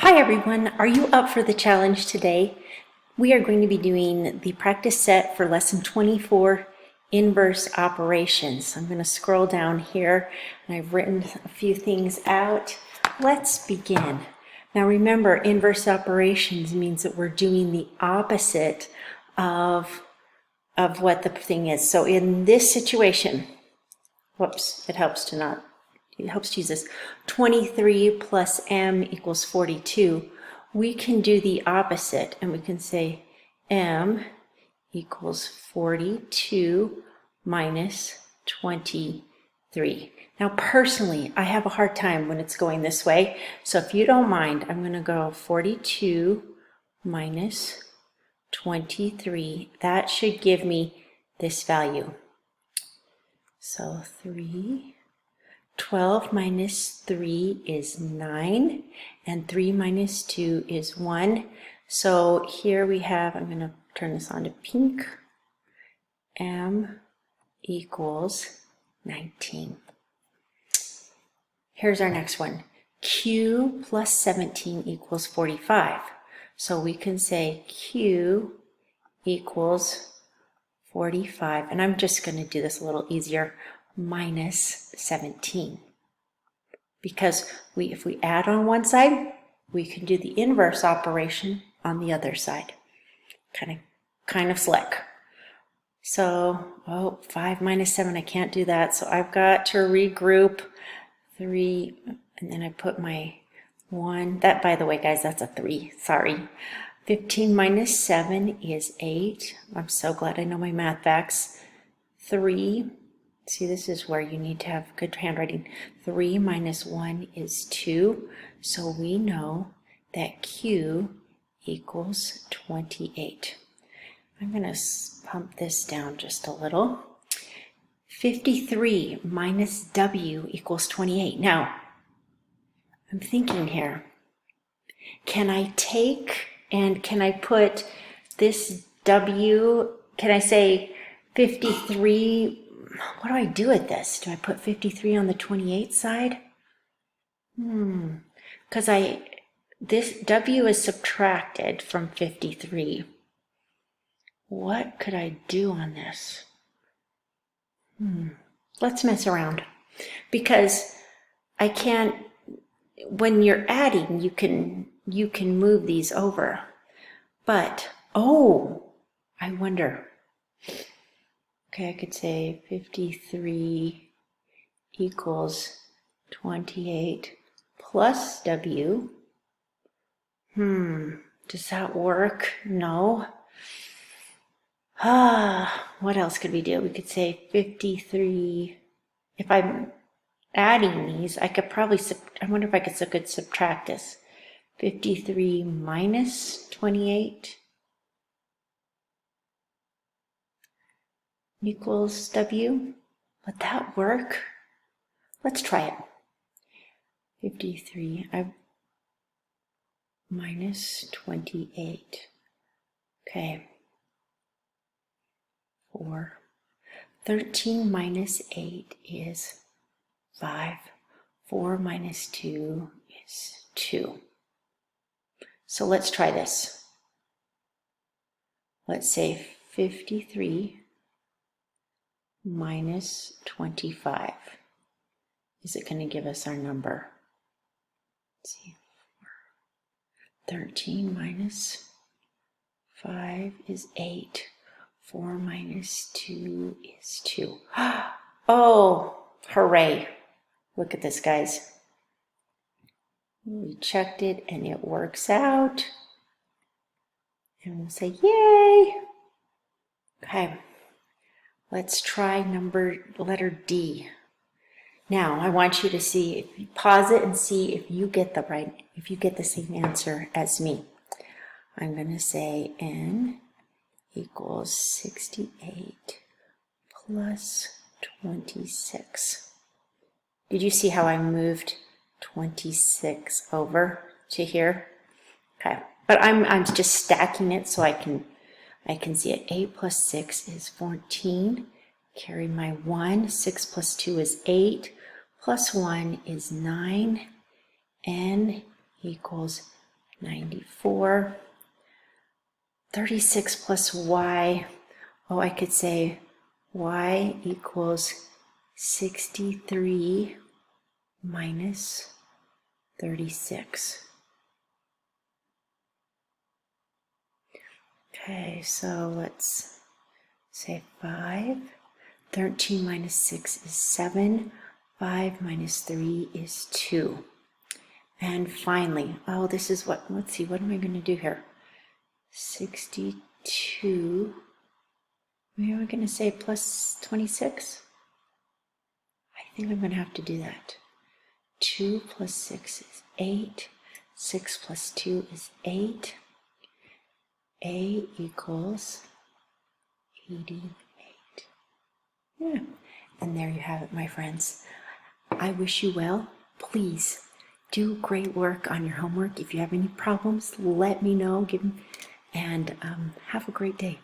Hi everyone, are you up for the challenge today? We are going to be doing the practice set for lesson 24, inverse operations. I'm going to scroll down here and I've written a few things out. Let's begin. Now remember, inverse operations means that we're doing the opposite of what the thing is. So in this situation, whoops, it helps to use this. 23 plus m equals 42. We can do the opposite and we can say m equals 42 minus 23. Now personally, I have a hard time when it's going this way. So if you don't mind, I'm going to go 42 minus 23. That should give me this value. So 12 minus 3 is 9, and 3 minus 2 is 1. So here we have, I'm going to turn this on to pink, m equals 19. Here's our next one. Q plus 17 equals 45. So we can say Q equals 45, and I'm just going to do this a little easier, minus 17. Because if we add on one side, we can do the inverse operation on the other side. Kind of slick. So, 5 minus 7, I can't do that. So I've got to regroup 3, and then I put my 1. That, by the way, guys, that's a 3. Sorry. 15 minus 7 is 8. I'm so glad I know my math facts. 3. See, this is where you need to have good handwriting. 3 minus 1 is 2. So we know that Q equals 28. I'm going to pump this down just a little. 53 minus W equals 28. Now, I'm thinking here, can I take and can I put this W, can I say 53, what do I do with this? Do I put 53 on the 28 side? Because this W is subtracted from 53. What could I do on this? Let's mess around. Because I can't, when you're adding, you can move these over. But, I wonder. Okay, I could say 53 equals 28 plus W. Does that work? No. What else could we do? We could say 53. If I'm adding these, I could probably, I wonder if I could subtract this. 53 minus 28 equals W. Would that work? Let's try it. 53 minus 28. Okay. 4. 13 minus 8 is 5. 4 minus 2 is 2. So let's try this. Let's say 53 minus 25. Is it going to give us our number? Let's see. 13 minus 5 is 8. 4 minus 2 is 2. Oh, hooray. Look at this, guys. We checked it and it works out. And we'll say, yay. Okay. Let's try letter D. Now, I want you to see, if you pause it and see if you get the same answer as me. I'm going to say N equals 68 plus 26. Did you see how I moved 26 over to here? Okay, but I'm just stacking it so I can see it. 8 plus 6 is 14. Carry my 1. 6 plus 2 is 8. Plus 1 is 9. N equals 94. 36 plus y. Oh, I could say y equals 63 minus 36. Okay, so let's say 5. 13 minus 6 is 7. 5 minus 3 is 2. And finally, oh, this is what, let's see, what am I going to do here? 62. Maybe we're going to say plus 26. I think I'm going to have to do that. 2 plus 6 is 8. 6 plus 2 is 8. A equals 88. Yeah. And there you have it, my friends. I wish you well. Please do great work on your homework. If you have any problems, let me know. And have a great day.